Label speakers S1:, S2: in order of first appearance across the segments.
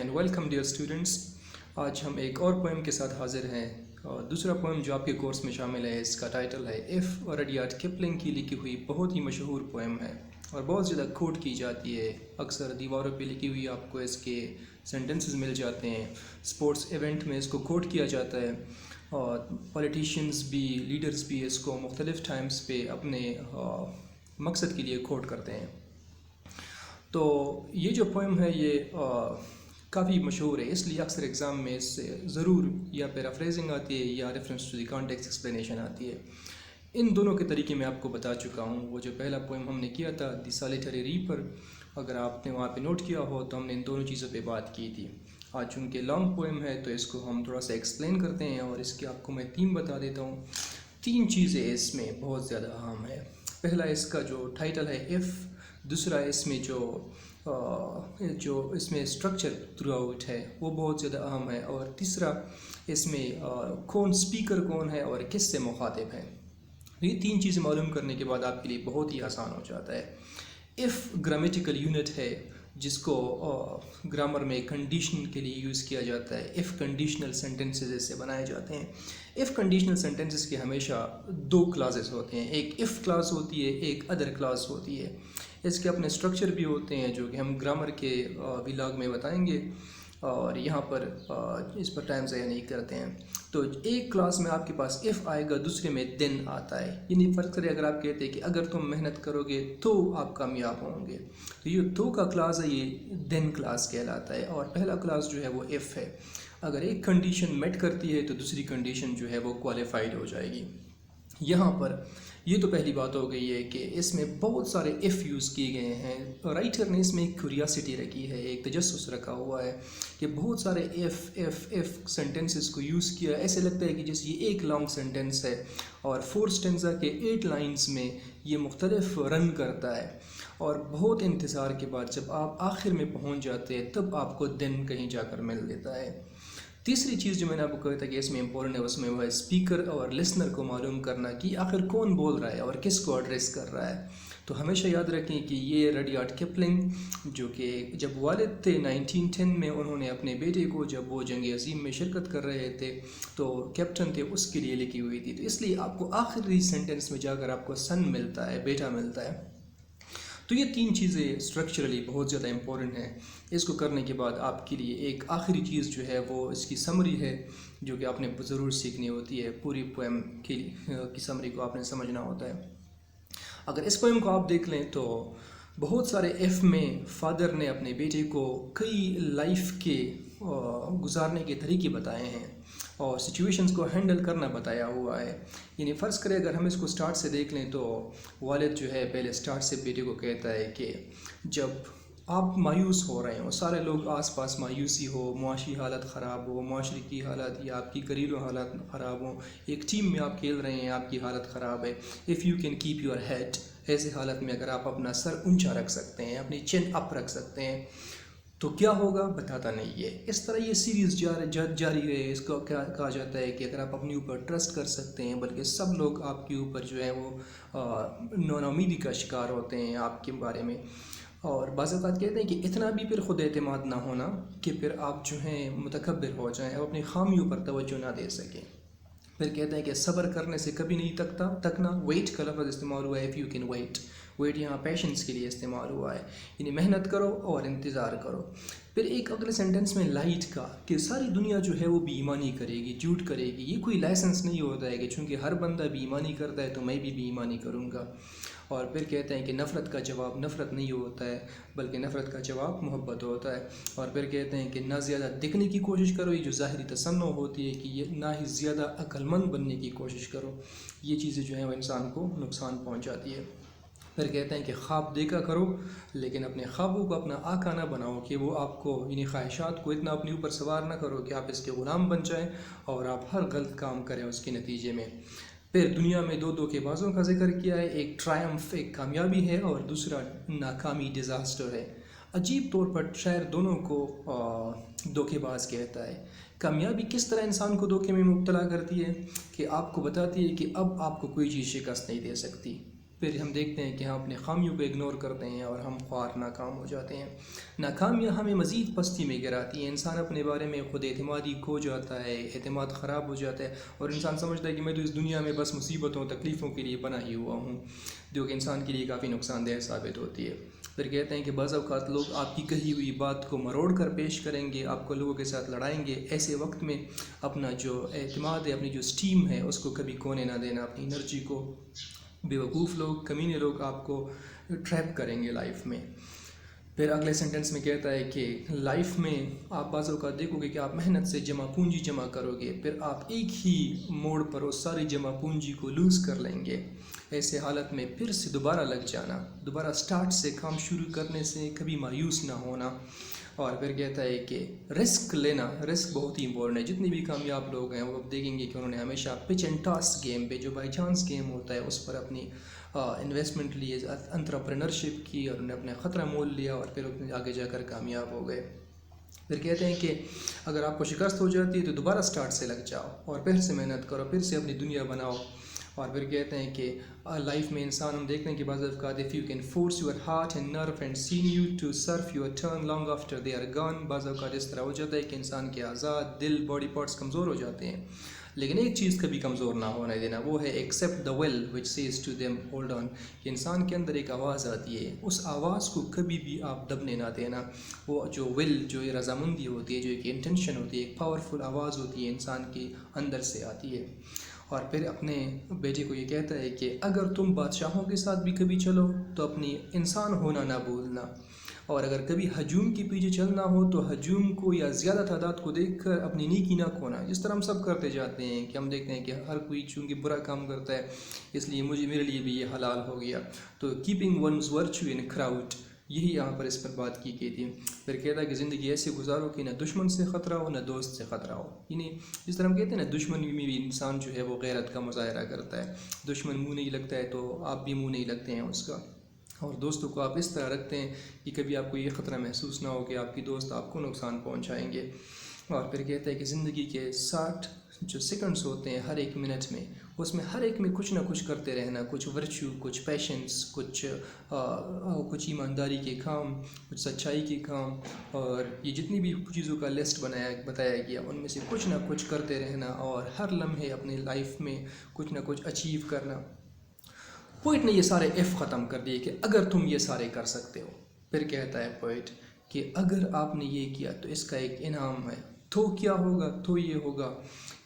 S1: And welcome dear students. آج ہم ایک اور پوئم کے ساتھ حاضر ہیں. اور دوسرا پوئم جو آپ کے کورس میں شامل ہے اس کا ٹائٹل ہے ایف اور رڈیارڈ کپلنگ کی لکھی ہوئی بہت ہی مشہور پوئم ہے اور بہت زیادہ کوٹ کی جاتی ہے. اکثر دیواروں پہ لکھی ہوئی آپ کو اس کے سینٹنسز مل جاتے ہیں. اسپورٹس ایونٹ میں اس کو کوٹ کیا جاتا ہے اور پولیٹیشینز بھی لیڈرز بھی اس کو مختلف ٹائمز پہ اپنے مقصد کے لیے کوٹ کرتے ہیں. تو یہ جو پوئم ہے یہ کافی مشہور ہے، اس لیے اکثر ایگزام میں اس سے ضرور یا پیرافریزنگ آتی ہے یا reference to the context explanation آتی ہے. ان دونوں کے طریقے میں آپ کو بتا چکا ہوں. وہ جو پہلا پوئم ہم نے کیا تھا دی سالیٹری ریپر، اگر آپ نے وہاں پہ نوٹ کیا ہو تو ہم نے ان دونوں چیزوں پہ بات کی تھی. آج چونکہ لانگ پوئم ہے تو اس کو ہم تھوڑا سا ایکسپلین کرتے ہیں اور اس کے آپ کو میں تھیم بتا دیتا ہوں. 3 چیزیں اس میں بہت زیادہ اہم ہے. پہلا اس کا جو ٹائٹل ہے ایف، دوسرا اس میں جو اس میں اسٹرکچر تھرو آؤٹ ہے وہ بہت زیادہ اہم ہے، اور تیسرا اس میں کون سپیکر کون ہے اور کس سے مخاطب ہے. یہ 3 چیزیں معلوم کرنے کے بعد آپ کے لیے بہت ہی آسان ہو جاتا ہے. ایف گرامیٹیکل یونٹ ہے جس کو گرامر میں کنڈیشن کے لیے یوز کیا جاتا ہے. ایف کنڈیشنل سینٹنسز اس سے بنائے جاتے ہیں. ایف کنڈیشنل سینٹنسز کے ہمیشہ 2 کلازز ہوتے ہیں، ایک ایف کلاس ہوتی ہے، ایک ادر کلاس ہوتی ہے. اس کے اپنے اسٹرکچر بھی ہوتے ہیں جو کہ ہم گرامر کے ولاگ میں بتائیں گے اور یہاں پر اس پر ٹائم ضائع نہیں کرتے ہیں. تو ایک کلاس میں آپ کے پاس ایف آئے گا، دوسرے میں دین آتا ہے. یعنی فرض کرے اگر آپ کہتے ہیں کہ اگر تم محنت کرو گے تو آپ کامیاب ہوں گے، تو یہ تو کا کلاس ہے، یہ دین کلاس کہلاتا ہے. اور پہلا کلاس جو ہے وہ ایف ہے. اگر ایک کنڈیشن میٹ کرتی ہے تو دوسری کنڈیشن جو ہے وہ کوالیفائڈ ہو جائے گی. یہاں پر یہ تو پہلی بات ہو گئی ہے کہ اس میں بہت سارے ایف یوز کیے گئے ہیں. رائٹر نے اس میں ایک کیوریاسٹی رکھی ہے، ایک تجسس رکھا ہوا ہے کہ بہت سارے ایف سینٹنسز کو یوز کیا. ایسے لگتا ہے کہ جیسے یہ ایک لانگ سینٹنس ہے اور 4 اسٹینزا کے 8 لائنز میں یہ مختلف رن کرتا ہے. اور بہت انتظار کے بعد جب آپ آخر میں پہنچ جاتے ہیں تب آپ کو دن کہیں جا کر مل دیتا ہے. تیسری چیز جو میں نے آپ کو کہا تھا کہ اس میں امپورٹنٹ ہے، اس میں وہ ہے اسپیکر اور لسنر کو معلوم کرنا کہ آخر کون بول رہا ہے اور کس کو ایڈریس کر رہا ہے. تو ہمیشہ یاد رکھیں کہ یہ رڈیارڈ کپلنگ جو کہ جب والد تھے 1910 میں، انہوں نے اپنے بیٹے کو جب وہ جنگ عظیم میں شرکت کر رہے تھے تو کیپٹن تھے اس کے لیے لکھی ہوئی تھی. تو اس لیے آپ کو آخری سینٹنس میں جا کر آپ کو سن ملتا ہے، بیٹا ملتا ہے. تو یہ 3 چیزیں اسٹرکچرلی بہت زیادہ امپورٹنٹ ہیں. اس کو کرنے کے بعد آپ کے لیے ایک آخری چیز جو ہے وہ اس کی سمری ہے جو کہ آپ نے ضرور سیکھنی ہوتی ہے. پوری پوئم کی سمری کو آپ نے سمجھنا ہوتا ہے. اگر اس پوئم کو آپ دیکھ لیں تو بہت سارے ایف میں فادر نے اپنے بیٹے کو کئی لائف کے گزارنے کے طریقے بتائے ہیں اور سچویشنز کو ہینڈل کرنا بتایا ہوا ہے. یعنی فرض کرے اگر ہم اس کو سٹارٹ سے دیکھ لیں تو والد جو ہے پہلے سٹارٹ سے بیٹے کو کہتا ہے کہ جب آپ مایوس ہو رہے ہوں، سارے لوگ آس پاس مایوسی ہو، معاشی حالت خراب ہو، معاشرے کی حالت یا آپ کی گھریلو حالت خراب ہوں، ایک ٹیم میں آپ کھیل رہے ہیں، آپ کی حالت خراب ہے، if you can keep your head, ایسے حالت میں اگر آپ اپنا سر اونچا رکھ سکتے ہیں، اپنی چن اپ رکھ سکتے ہیں تو کیا ہوگا بتاتا نہیں ہے. اس طرح یہ سیریز جاری ہے. اس کو کیا کہا جاتا ہے کہ اگر آپ اپنے اوپر ٹرسٹ کر سکتے ہیں، بلکہ سب لوگ آپ کے اوپر جو ہے وہ ناامیدی کا شکار ہوتے ہیں آپ کے بارے میں. اور بعض اوقات کہتے ہیں کہ اتنا بھی پھر خود اعتماد نہ ہونا کہ پھر آپ جو ہیں متکبر ہو جائیں اور اپنی خامیوں پر توجہ نہ دے سکیں. پھر کہتے ہیں کہ صبر کرنے سے کبھی نہیں تکنا. ویٹ کا لفظ استعمال ہوا ہے، if you can wait. Wait یہاں پیشنس کے لیے استعمال ہوا ہے، یعنی محنت کرو اور انتظار کرو. پھر ایک اگلے سینٹنس میں لائٹ کا کہ ساری دنیا جو ہے وہ بے ایمانی کرے گی، جھوٹ کرے گی. یہ کوئی لائسنس نہیں ہوتا ہے کہ چونکہ ہر بندہ بے ایمانی کرتا ہے تو میں بھی بے ایمانی کروں گا. اور پھر کہتے ہیں کہ نفرت کا جواب نفرت نہیں ہوتا ہے بلکہ نفرت کا جواب محبت ہوتا ہے. اور پھر کہتے ہیں کہ نہ زیادہ دکھنے کی کوشش کرو، یہ جو ظاہری تصنع ہوتی ہے کہ یہ نہ ہی زیادہ عقل مند بننے کی کوشش کرو. یہ چیزیں جو ہیں وہ انسان کو نقصان پہنچاتی ہے. پھر کہتے ہیں کہ خواب دیکھا کرو لیکن اپنے خوابوں کو اپنا آقا نہ بناؤ کہ وہ آپ کو یعنی خواہشات کو اتنا اپنے اوپر سوار نہ کرو کہ آپ اس کے غلام بن جائیں اور آپ ہر غلط کام کریں اس کے نتیجے میں. پھر دنیا میں 2 دھوکے بازوں کا ذکر کیا ہے، ایک ٹرائمف ایک کامیابی ہے اور دوسرا ناکامی ڈیزاسٹر ہے. عجیب طور پر شاعر دونوں کو دھوکے باز کہتا ہے. کامیابی کس طرح انسان کو دھوکے میں مبتلا کرتی ہے کہ آپ کو بتاتی ہے کہ اب آپ کو کوئی چیز شکست نہیں دے سکتی. پھر ہم دیکھتے ہیں کہ ہم اپنے خامیوں کو اگنور کرتے ہیں اور ہم خوار ناکام ہو جاتے ہیں۔ ناکامیاں ہمیں مزید پستی میں گراتی ہیں، انسان اپنے بارے میں خود اعتمادی کھو جاتا ہے، اعتماد خراب ہو جاتا ہے، اور انسان سمجھتا ہے کہ میں تو اس دنیا میں بس مصیبتوں تکلیفوں کے لیے بنا ہی ہوا ہوں، جو کہ انسان کے لیے کافی نقصان دہ ثابت ہوتی ہے۔ پھر کہتے ہیں کہ بعض اوقات لوگ آپ کی کہی ہوئی بات کو مروڑ کر پیش کریں گے، آپ کو لوگوں کے ساتھ لڑائیں گے۔ ایسے وقت میں اپنا جو اعتماد ہے، اپنی جو اسٹیم ہے، اس کو کبھی کھونے نہ دینا، اپنی انرجی کو۔ بیوقوف لوگ، کمینے لوگ آپ کو ٹریپ کریں گے لائف میں۔ پھر اگلے سینٹنس میں کہتا ہے کہ لائف میں آپ بعض اوقات دیکھو گے کہ آپ محنت سے پونجی جمع کرو گے، پھر آپ ایک ہی موڑ پر اس ساری جمع پونجی کو لوز کر لیں گے۔ ایسے حالت میں پھر سے دوبارہ لگ جانا، دوبارہ سٹارٹ سے کام شروع کرنے سے کبھی مایوس نہ ہونا۔ اور پھر کہتا ہے کہ رسک لینا، رسک بہت ہی امپورٹنٹ ہے۔ جتنے بھی کامیاب لوگ ہیں وہ اب دیکھیں گے کہ انہوں نے ہمیشہ پچ اینڈ ٹاس گیم پہ، جو بائی چانس گیم ہوتا ہے، اس پر اپنی انویسٹمنٹ لیے، انٹرپرینرشپ کی، اور انہوں نے اپنا خطرہ مول لیا، اور پھر آگے جا کر کامیاب ہو گئے۔ پھر کہتے ہیں کہ اگر آپ کو شکست ہو جاتی ہے تو دوبارہ سٹارٹ سے لگ جاؤ، اور پھر سے محنت کرو، پھر سے اپنی دنیا بناؤ۔ اور پھر کہتے ہیں کہ لائف میں انسان، ہم دیکھتے ہیں کہ بعض اوقات if you can force your heart and nerve and sinew to serve your turn long after they are gone، بعض اوقات اس طرح ہو جاتا ہے کہ انسان کے اعضاء، دل، باڈی پارٹس کمزور ہو جاتے ہیں، لیکن ایک چیز کبھی کمزور نہ ہونے دینا، وہ ہے accept the will which says to them hold on، کہ انسان کے اندر ایک آواز آتی ہے، اس آواز کو کبھی بھی آپ دبنے نہ دینا۔ وہ جو will، جو یہ رضامندی ہوتی ہے، جو ایک انٹینشن ہوتی ہے، ایک پاورفل آواز ہوتی ہے، انسان کے اندر سے آتی ہے۔ اور پھر اپنے بیٹے کو یہ کہتا ہے کہ اگر تم بادشاہوں کے ساتھ بھی کبھی چلو تو اپنی انسان ہونا نہ بھولنا، اور اگر کبھی ہجوم کے پیچھے چلنا ہو تو ہجوم کو یا زیادہ تعداد کو دیکھ کر اپنی نیکی نہ کھونا۔ جس طرح ہم سب کرتے جاتے ہیں کہ ہم دیکھتے ہیں کہ ہر کوئی چونکہ برا کام کرتا ہے، اس لیے میرے لیے بھی یہ حلال ہو گیا، تو keeping one's virtue in crowd, یہی یہاں پر اس پر بات کی گئی تھی۔ پھر کہتا ہے کہ زندگی ایسے گزارو کہ نہ دشمن سے خطرہ ہو، نہ دوست سے خطرہ ہو، یعنی جس طرح ہم کہتے ہیں نا، دشمن میں بھی انسان جو ہے وہ غیرت کا مظاہرہ کرتا ہے، دشمن منہ نہیں لگتا ہے تو آپ بھی منہ نہیں لگتے ہیں اس کا، اور دوستوں کو آپ اس طرح رکھتے ہیں کہ کبھی آپ کو یہ خطرہ محسوس نہ ہو کہ آپ کی دوست آپ کو نقصان پہنچائیں گے۔ اور پھر کہتا ہے کہ زندگی کے 60 جو سیکنڈز ہوتے ہیں ہر ایک منٹ میں، اس میں ہر ایک میں کچھ نہ کچھ کرتے رہنا، کچھ ورچو، کچھ پیشنس، کچھ ایمانداری کے کام، کچھ سچائی کے کام، اور یہ جتنی بھی چیزوں کا لسٹ بتایا گیا، ان میں سے کچھ نہ کچھ کرتے رہنا، اور ہر لمحے اپنی لائف میں کچھ نہ کچھ اچیو کرنا۔ پوئٹ نے یہ سارے ایف ختم کر دیے کہ اگر تم یہ سارے کر سکتے ہو۔ پھر کہتا ہے پوئٹ کہ اگر آپ نے یہ کیا تو اس کا ایک انعام ہے۔ تو کیا ہوگا؟ تو یہ ہوگا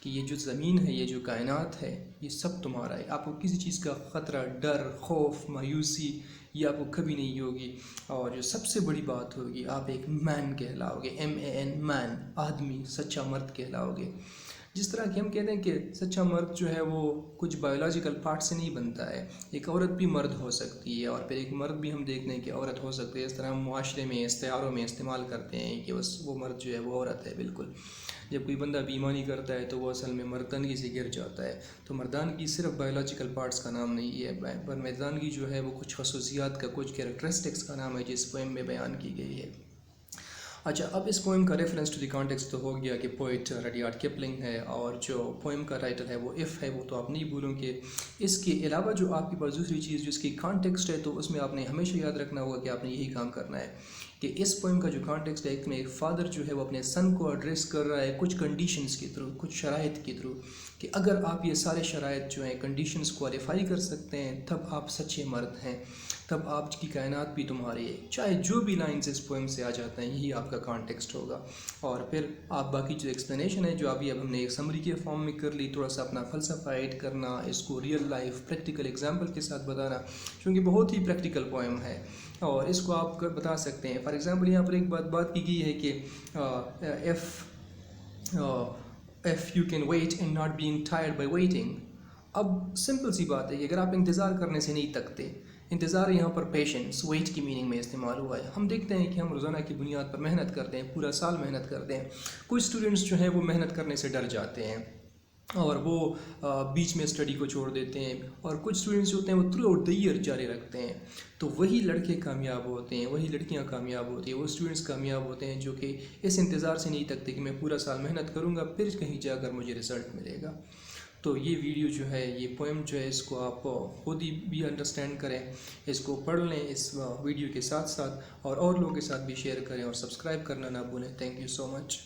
S1: کہ یہ جو زمین ہے، یہ جو کائنات ہے، یہ سب تمہارا ہے۔ آپ کو کسی چیز کا خطرہ، ڈر، خوف، مایوسی یہ آپ کو کبھی نہیں ہوگی، اور جو سب سے بڑی بات ہوگی، آپ ایک مین کہلاؤ گے، MAN، مین، آدمی، سچا مرد کہلاؤ گے۔ جس طرح کہ ہم کہتے ہیں کہ سچا مرد جو ہے وہ کچھ بایولوجیکل پارٹ سے نہیں بنتا ہے، ایک عورت بھی مرد ہو سکتی ہے، اور پھر ایک مرد بھی ہم دیکھتے ہیں کہ عورت ہو سکتی ہے۔ اس طرح ہم معاشرے میں، استعاروں میں استعمال کرتے ہیں کہ وہ مرد جو ہے وہ عورت ہے۔ بالکل، جب کوئی بندہ بیمانی کرتا ہے تو وہ اصل میں مردانگی سے گر جاتا ہے۔ تو مردانگی صرف بایولوجیکل پارٹس کا نام نہیں ہے، پر مردانگی جو ہے وہ کچھ خصوصیات کا، کچھ کیریکٹرسٹکس کا نام ہے جس پوئم میں بیان کی گئی ہے۔ اچھا، اب اس پوئم کا ریفرنس ٹو دی کانٹیکسٹ تو ہو گیا کہ پوئٹ رڈیارڈ کپلنگ ہے، اور جو پوئم کا ٹائٹل ہے وہ ایف ہے، وہ تو آپ نہیں بھولوں گے۔ اس کے علاوہ جو آپ کے پاس دوسری چیز جس کی کانٹیکسٹ ہے، تو اس میں آپ نے ہمیشہ یاد رکھنا ہوگا کہ آپ نے یہی کام کرنا ہے کہ اس پوئم کا جو کانٹیکسٹ ہے، ایک میں ایک فادر جو ہے وہ اپنے سن کو ایڈریس کر رہا ہے کچھ کنڈیشنز کے تھرو، کچھ شرائط کے تھرو، کہ اگر آپ یہ سارے شرائط جو ہیں، کنڈیشنز کوالیفائی کر سکتے ہیں، تب آپ سچے مرد ہیں، تب آپ کی کائنات بھی تمہاری ہے۔ چاہے جو بھی لائنز اس پوئم سے آ جاتے ہیں، یہی آپ کا کانٹیکسٹ ہوگا۔ اور پھر آپ باقی جو ایکسپلینیشن ہے، جو ابھی اب ہم نے ایک سمری کے فارم میں کر لی، تھوڑا سا اپنا فلسفہ ایڈ کرنا، اس کو ریئل لائف پریکٹیکل ایگزامپل کے ساتھ بتانا، کیونکہ بہت ہی پریکٹیکل پوئم ہے، اور اس کو آپ بتا سکتے ہیں۔ فار ایگزامپل یہاں پر ایک بات کی گئی ہے کہ if you can wait and not being tired by waiting۔ اب سمپل سی بات ہے کہ اگر آپ انتظار کرنے سے نہیں تھکتے، انتظار یہاں پر پیشنس، ویٹ کی میننگ میں استعمال ہوا ہے۔ ہم دیکھتے ہیں کہ ہم روزانہ کی بنیاد پر محنت کرتے ہیں، پورا سال محنت کرتے ہیں۔ کچھ اسٹوڈنٹس جو ہیں وہ محنت کرنے سے ڈر جاتے ہیں، اور وہ بیچ میں اسٹڈی کو چھوڑ دیتے ہیں، اور کچھ اسٹوڈنٹس ہوتے ہیں وہ تھرو آؤٹ دی ایئر جاری رکھتے ہیں۔ تو وہی لڑکے کامیاب ہوتے ہیں، وہی لڑکیاں کامیاب ہوتی ہیں، وہ اسٹوڈنٹس کامیاب ہوتے ہیں جو کہ اس انتظار سے نہیں تھکتے کہ میں پورا سال محنت کروں گا، پھر کہیں جا کر مجھے رزلٹ ملے گا۔ تو یہ ویڈیو جو ہے، یہ پوئم جو ہے، اس کو آپ خود ہی بھی انڈرسٹینڈ کریں، اس کو پڑھ لیں اس ویڈیو کے ساتھ ساتھ، اور لوگوں کے ساتھ بھی شیئر کریں، اور سبسکرائب کرنا نہ بھولیں۔ Thank you so much.